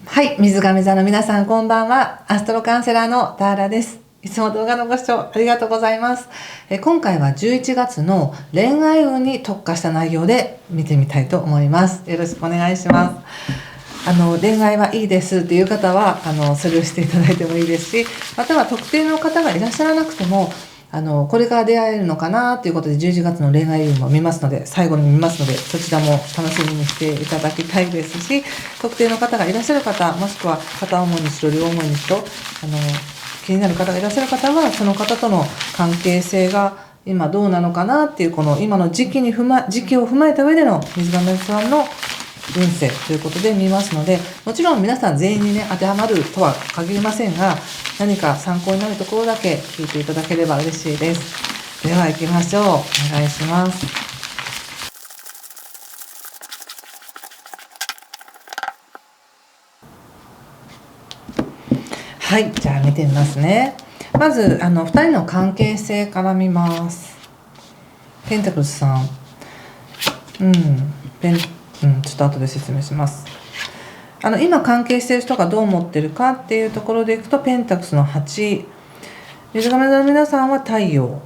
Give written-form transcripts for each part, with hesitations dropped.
はい、水亀座の皆さんこんばんは。アストロカウンセラーのターラです。いつも動画のご視聴ありがとうございます。今回は11月の恋愛運に特化した内容で見てみたいと思います。よろしくお願いします。恋愛はいいですっていう方はスルーしていただいてもいいですし、または特定の方がいらっしゃらなくてもこれから出会えるのかなということで11月の恋愛運も見ますので、最後に見ますので、そちらも楽しみにしていただきたいですし、特定の方がいらっしゃる方、もしくは片思いにしろ両思いにしろ気になる方がいらっしゃる方は、その方との関係性が今どうなのかなっていう、この今の時期を踏まえた上での水上さんの運勢ということで見ますので、もちろん皆さん全員にね当てはまるとは限りませんが、何か参考になるところだけ聞いていただければ嬉しいです。では行きましょう。お願いします。はい、じゃあ見てみますね。まず2人の関係性から見ます。ペンタクルスさん、ちょっと後で説明します。今関係している人がどう思ってるかっていうところでいくと、ペンタクスの8、水亀座の皆さんは太陽、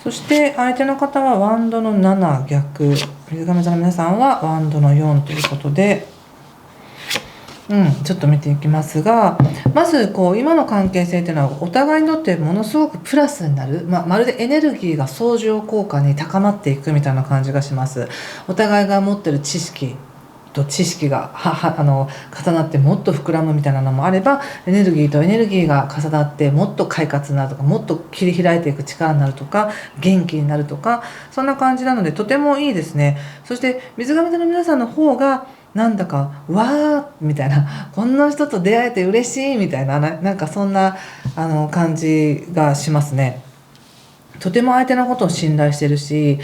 そして相手の方はワンドの7逆、水亀座の皆さんはワンドの4ということで、ちょっと見ていきますが、まず今の関係性っていうのはお互いにとってものすごくプラスになる、まるでエネルギーが相乗効果に高まっていくみたいな感じがします。お互いが持ってる知識と知識が重なってもっと膨らむみたいなのもあれば、エネルギーとエネルギーが重なってもっと快活になるとか、もっと切り開いていく力になるとか、元気になるとか、そんな感じなのでとてもいいですね。そして水亀座の皆さんの方がなんだかわーみたいな、こんな人と出会えて嬉しいみたいな、なんかそんな感じがしますね。とても相手のことを信頼してるし、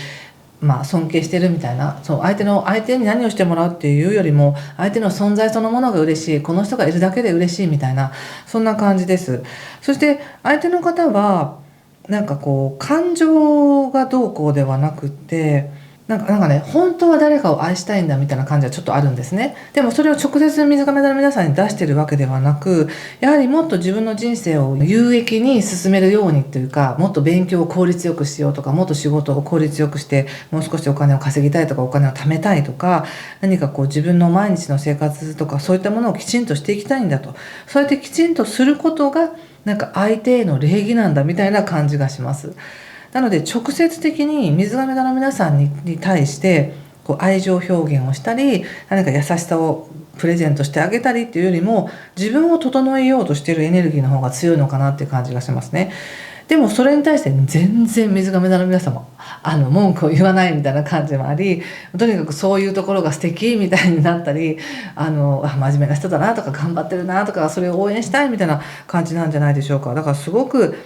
尊敬してるみたいな、相手に何をしてもらうっていうよりも、相手の存在そのものが嬉しい、この人がいるだけで嬉しいみたいな、そんな感じです。そして相手の方はなんか感情がどうこうではなくって、なんかね、本当は誰かを愛したいんだみたいな感じはちょっとあるんですね。でもそれを直接水亀座の皆さんに出してるわけではなく、やはりもっと自分の人生を有益に進めるようにというか、もっと勉強を効率よくしようとか、もっと仕事を効率よくしてもう少しお金を稼ぎたいとか、お金を貯めたいとか、何か自分の毎日の生活とかそういったものをきちんとしていきたいんだと、そうやってきちんとすることがなんか相手への礼儀なんだみたいな感じがします。なので直接的に水亀座の皆さんに対して愛情表現をしたり、何か優しさをプレゼントしてあげたりっていうよりも、自分を整えようとしているエネルギーの方が強いのかなっていう感じがしますね。でもそれに対して全然水亀座の皆様文句を言わないみたいな感じもあり、とにかくそういうところが素敵みたいになったり、真面目な人だなとか、頑張ってるなとか、それを応援したいみたいな感じなんじゃないでしょうか。だからすごく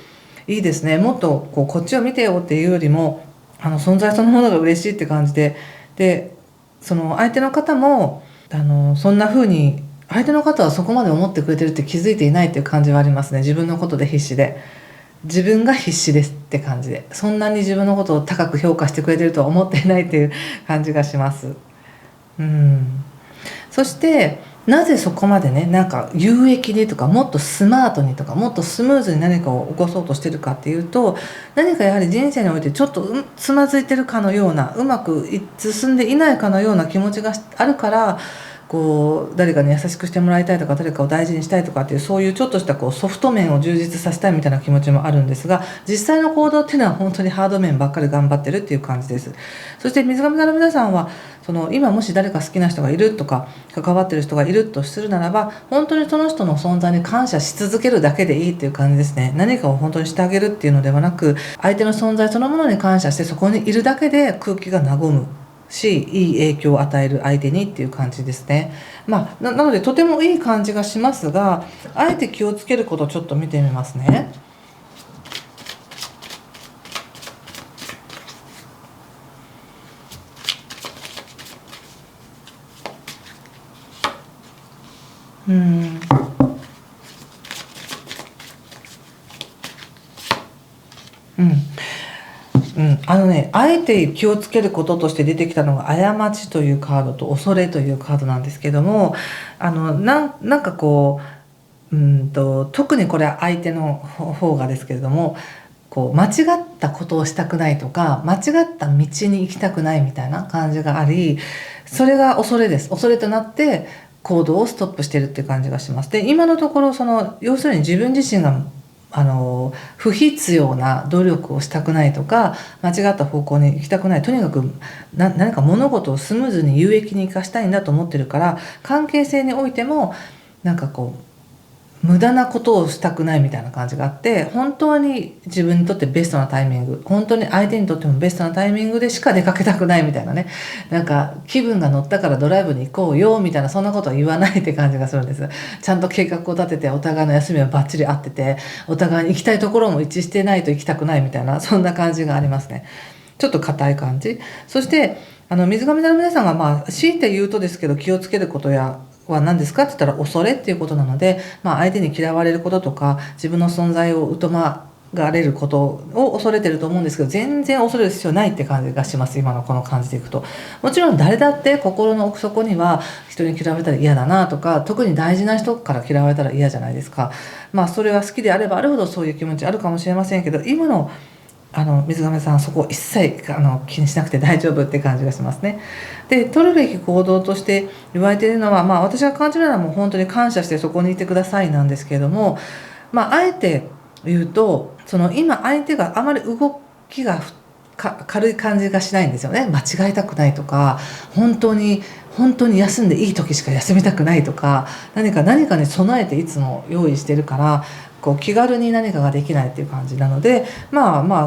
いいですね。もっとこっちを見てよっていうよりも、存在そのものが嬉しいって感じで、その相手の方もそんな風に相手の方はそこまで思ってくれてるって気づいていないっていう感じはありますね。自分のことで必死で、自分が必死ですって感じで、そんなに自分のことを高く評価してくれてるとは思っていないっていう感じがします。そしてなぜそこまでね、なんか有益にとか、もっとスマートにとか、もっとスムーズに何かを起こそうとしてるかっていうと、何かやはり人生においてちょっとつまずいてるかのような、うまく進んでいないかのような気持ちがあるから、誰かに優しくしてもらいたいとか、誰かを大事にしたいとかっていう、そういうちょっとしたソフト面を充実させたいみたいな気持ちもあるんですが、実際の行動っていうのは本当にハード面ばっかり頑張ってるっていう感じです。そして水上座の皆さんは今もし誰か好きな人がいるとか、関わってる人がいるとするならば、本当にその人の存在に感謝し続けるだけでいいっていう感じですね。何かを本当にしてあげるっていうのではなく、相手の存在そのものに感謝して、そこにいるだけで空気が和むし、いい影響を与える相手にっていう感じですね。なのでとてもいい感じがしますが、あえて気をつけることをちょっと見てみますね。あえて気をつけることとして出てきたのが過ちというカードと恐れというカードなんですけども、なんかこう、特にこれは相手の方がですけれども、こう間違ったことをしたくないとか、間違った道に行きたくないみたいな感じがあり、それが恐れです。恐れとなって行動をストップしてるっていう感じがします。で、今のところ要するに自分自身が不必要な努力をしたくないとか、間違った方向に行きたくない、とにかく何か物事をスムーズに有益に生かしたいんだと思ってるから、関係性においてもなんかこう無駄なことをしたくないみたいな感じがあって、本当に自分にとってベストなタイミング、本当に相手にとってもベストなタイミングでしか出かけたくないみたいなね、なんか気分が乗ったからドライブに行こうよみたいな、そんなことは言わないって感じがするんです。ちゃんと計画を立てて、お互いの休みはバッチリ合ってて、お互いに行きたいところも一致してないと行きたくないみたいな、そんな感じがありますね。ちょっと硬い感じ。そして水上座の皆さんが強いて言うとですけど、気をつけることは何ですかって言ったら恐れっていうことなので、相手に嫌われることとか自分の存在を疎まがれることを恐れてると思うんですけど、全然恐れる必要ないって感じがします。今のこの感じでいくと、もちろん誰だって心の奥底には人に嫌われたら嫌だなとか、特に大事な人から嫌われたら嫌じゃないですか。それは好きであればあるほどそういう気持ちあるかもしれませんけど、今の水上さん、そこ一切気にしなくて大丈夫って感じがしますね。で、取るべき行動として言われているのは、私が感じるのはもう本当に感謝してそこにいてくださいなんですけれども、あえて言うと、今相手があまり動きが軽い感じがしないんですよね。間違えたくないとか、本当に休んでいい時しか休みたくないとか、何かに備えていつも用意してるから、こう気軽に何かができないっていう感じなので、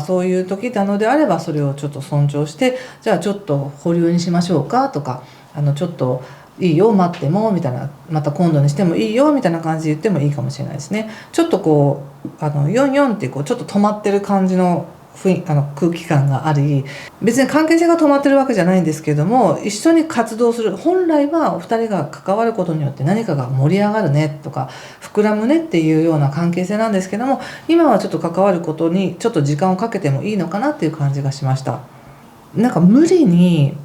そういう時なのであればそれをちょっと尊重して、じゃあちょっと保留にしましょうかとか、ちょっといいよ待ってもみたいな、また今度にしてもいいよみたいな感じで言ってもいいかもしれないですね。ちょっとこう44ってちょっと止まってる感じの空気感があり、別に関係性が止まってるわけじゃないんですけれども、一緒に活動する、本来はお二人が関わることによって何かが盛り上がるねとか膨らむねっていうような関係性なんですけども、今はちょっと関わることにちょっと時間をかけてもいいのかなっていう感じがしました。なんか無理に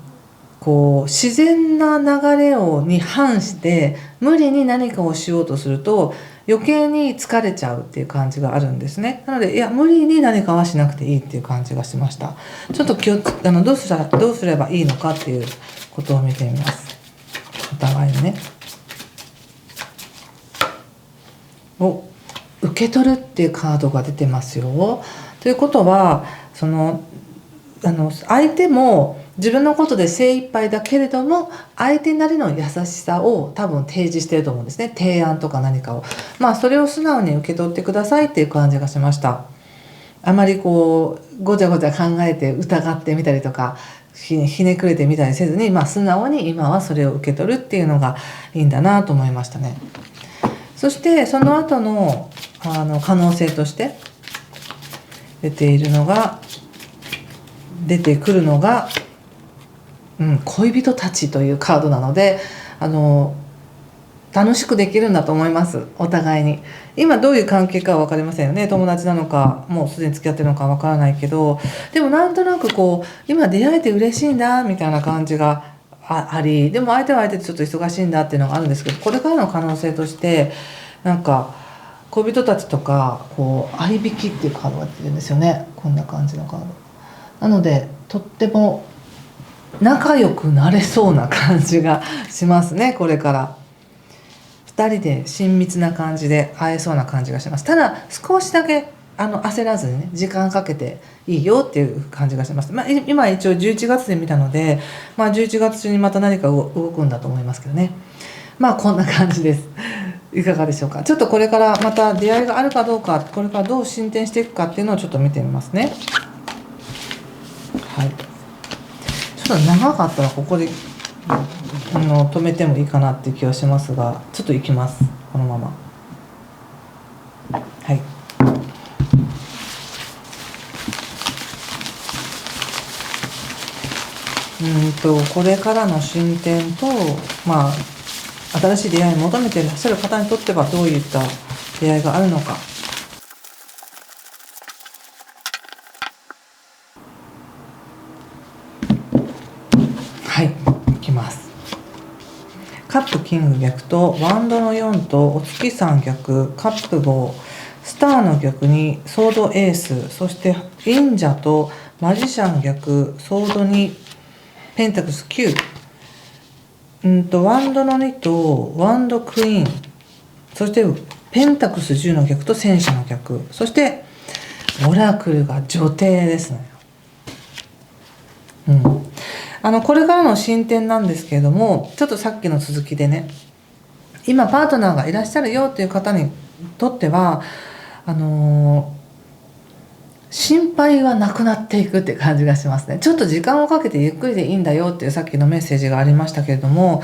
こう自然な流れに反して無理に何かをしようとすると余計に疲れちゃうっていう感じがあるんですね。なので無理に何かはしなくていいっていう感じがしました。ちょっとどうすればいいのかっていうことを見てみます。お互いにね。受け取るっていうカードが出てますよ。ということは相手も自分のことで精一杯だけれども、相手なりの優しさを多分提示してると思うんですね。提案とか何かをそれを素直に受け取ってくださいっていう感じがしました。あまりこうごちゃごちゃ考えて疑ってみたりとかひねくれてみたりせずに、素直に今はそれを受け取るっていうのがいいんだなと思いましたね。そしてその後の可能性として出てくるのが、恋人たちというカードなので、楽しくできるんだと思います。お互いに今どういう関係かは分かりませんよね。友達なのかもうすでに付き合ってるのか分からないけど、でもなんとなくこう今出会えて嬉しいんだみたいな感じがあり、でも相手は相手でちょっと忙しいんだっていうのがあるんですけど、これからの可能性としてなんか恋人たちとか合いびきっていうカードが出てるんですよね。こんな感じのカードなので、とっても仲良くなれそうな感じがしますね。これから2人で親密な感じで会えそうな感じがします。ただ少しだけ焦らずにね、時間かけていいよっていう感じがします。今一応11月で見たので、11月中にまた何か動くんだと思いますけどね。こんな感じです。いかがでしょうか。ちょっとこれからまた出会いがあるかどうか、これからどう進展していくかっていうのをちょっと見てみますね。はい、ちょっと長かったらここで止めてもいいかなっていう気はしますが、ちょっといきます、このまま。はい、これからの進展と、新しい出会いを求めていらっしゃる方にとってはどういった出会いがあるのか。カップキング逆とワンドの4とお月さん逆、カップ5、スターの逆にソードエース、そして忍者とマジシャン逆、ソード2、ペンタクス9、ワンドの2とワンドクイーン、そしてペンタクス10の逆と戦車の逆、そしてオラクルが女帝ですね。これからの進展なんですけれども、ちょっとさっきの続きでね、今パートナーがいらっしゃるよっていう方にとっては心配はなくなっていくって感じがしますね。ちょっと時間をかけてゆっくりでいいんだよっていうさっきのメッセージがありましたけれども、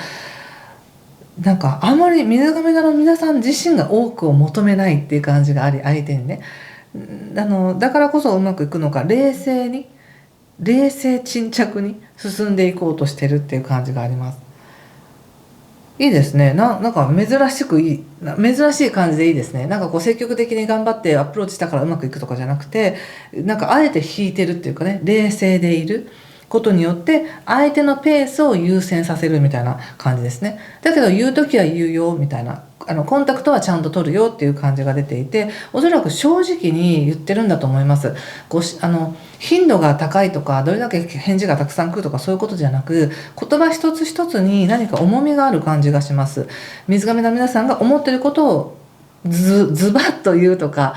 なんかあまり水亀座の皆さん自身が多くを求めないっていう感じがあり、相手にね、だからこそうまくいくのか、冷静沈着に進んでいこうとしてるっていう感じがあります。いいですね。なんか珍しい感じでいいですね。なんかこう積極的に頑張ってアプローチしたからうまくいくとかじゃなくて、なんかあえて引いてるっていうかね、冷静でいることによって相手のペースを優先させるみたいな感じですね。だけど言う時は言うよみたいな、コンタクトはちゃんと取るよっていう感じが出ていて、おそらく正直に言ってるんだと思います。頻度が高いとかどれだけ返事がたくさん来るとかそういうことじゃなく、言葉一つ一つに何か重みがある感じがします。水亀の皆さんが思ってることをズバッと言うとか、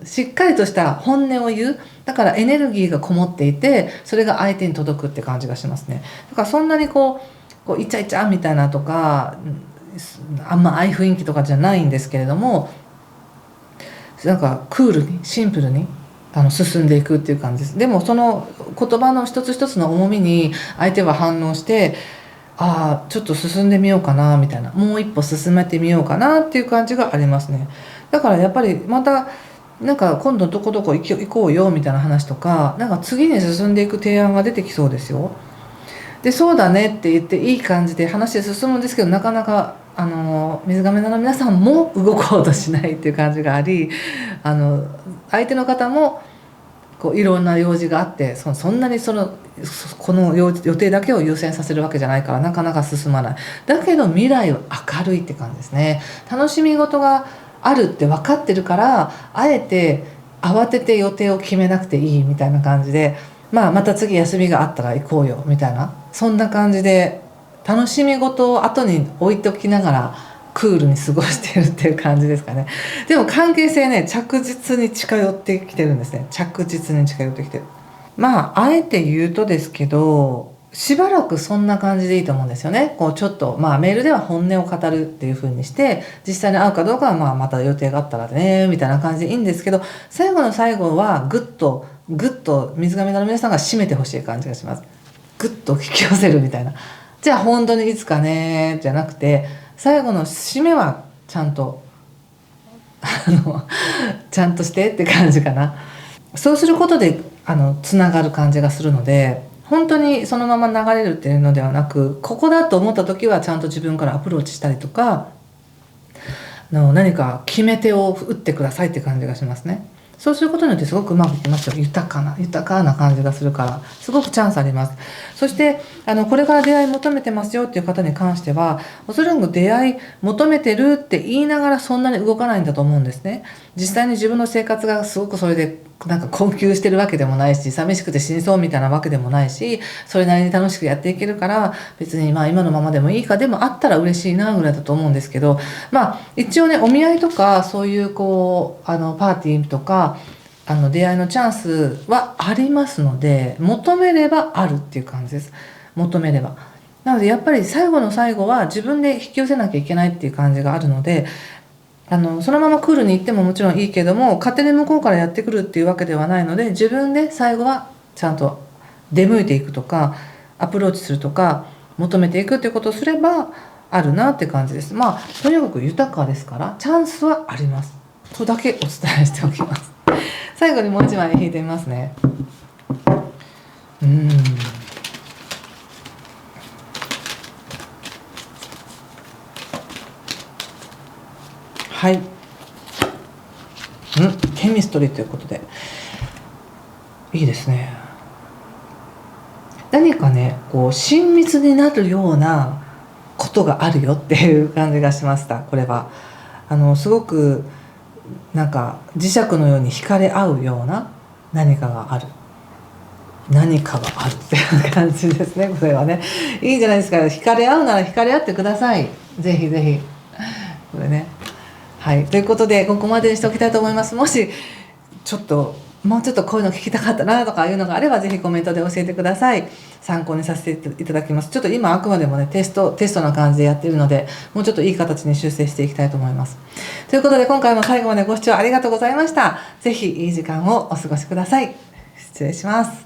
しっかりとした本音を言う。だからエネルギーがこもっていて、それが相手に届くって感じがしますね。だからそんなにこうイチャイチャみたいなとか、あんまあい雰囲気とかじゃないんですけれども、なんかクールにシンプルに進んでいくっていう感じです。でもその言葉の一つ一つの重みに相手は反応して、ちょっと進んでみようかなみたいな、もう一歩進めてみようかなっていう感じがありますね。だからやっぱりまたなんか今度どこどこ行こうよみたいな話とか、なんか次に進んでいく提案が出てきそうですよ。でそうだねって言っていい感じで話進むんですけど、なかなか水亀座の皆さんも動こうとしないっていう感じがあり、相手の方もこういろんな用事があって、そんなにこの予定だけを優先させるわけじゃないからなかなか進まない。だけど未来は明るいって感じですね。楽しみ事があるって分かってるから、あえて慌てて予定を決めなくていいみたいな感じで、また次休みがあったら行こうよみたいな、そんな感じで楽しみ事を後に置いておきながらクールに過ごしてるっていう感じですかね。でも関係性ね、着実に近寄ってきてるんですね。着実に近寄ってきてる。あえて言うとですけど、しばらくそんな感じでいいと思うんですよね。こうちょっとメールでは本音を語るっていう風にして、実際に会うかどうかはまた予定があったらねみたいな感じでいいんですけど、最後の最後はグッと水亀座の皆さんが締めてほしい感じがします。グッと引き寄せるみたいな。じゃあ本当にいつかねじゃなくて、最後の締めはちゃんとちゃんとしてって感じかな。そうすることでつながる感じがするので、本当にそのまま流れるっていうのではなく、ここだと思った時はちゃんと自分からアプローチしたりとか、何か決め手を打ってくださいって感じがしますね。そうすることによってすごくうまくいきますよ。豊かな感じがするから、すごくチャンスあります。そしてこれから出会い求めてますよっていう方に関しては、おそらく出会い求めてるって言いながらそんなに動かないんだと思うんですね。実際に自分の生活がすごくそれでなんか困窮してるわけでもないし、寂しくて死にそうみたいなわけでもないし、それなりに楽しくやっていけるから、別に今のままでもいいか、でもあったら嬉しいなぐらいだと思うんですけど、一応ね、お見合いとかそういうパーティーとか出会いのチャンスはありますので、求めればあるっていう感じです。求めれば。なのでやっぱり最後の最後は自分で引き寄せなきゃいけないっていう感じがあるので、そのままクールに行ってももちろんいいけども、勝手に向こうからやってくるっていうわけではないので、自分で最後はちゃんと出向いていくとか、アプローチするとか、求めていくっていうことをすればあるなって感じです。とにかく豊かですからチャンスはあります。とだけお伝えしておきます。最後にもう一枚引いてみますね。はい。ケミストリーということでいいですね。何かね、親密になるようなことがあるよっていう感じがしました。これはすごくなんか磁石のように惹かれ合うような何かがあるっていう感じですね。これはねいいじゃないですか。惹かれ合うなら惹かれ合ってください。ぜひぜひこれね。はい、ということでここまでにしておきたいと思います。もしちょっともうちょっとこういうの聞きたかったなとかいうのがあればぜひコメントで教えてください。参考にさせていただきます。ちょっと今あくまでもねテストな感じでやっているのでもうちょっといい形に修正していきたいと思います。ということで今回も最後までご視聴ありがとうございました。ぜひいい時間をお過ごしください。失礼します。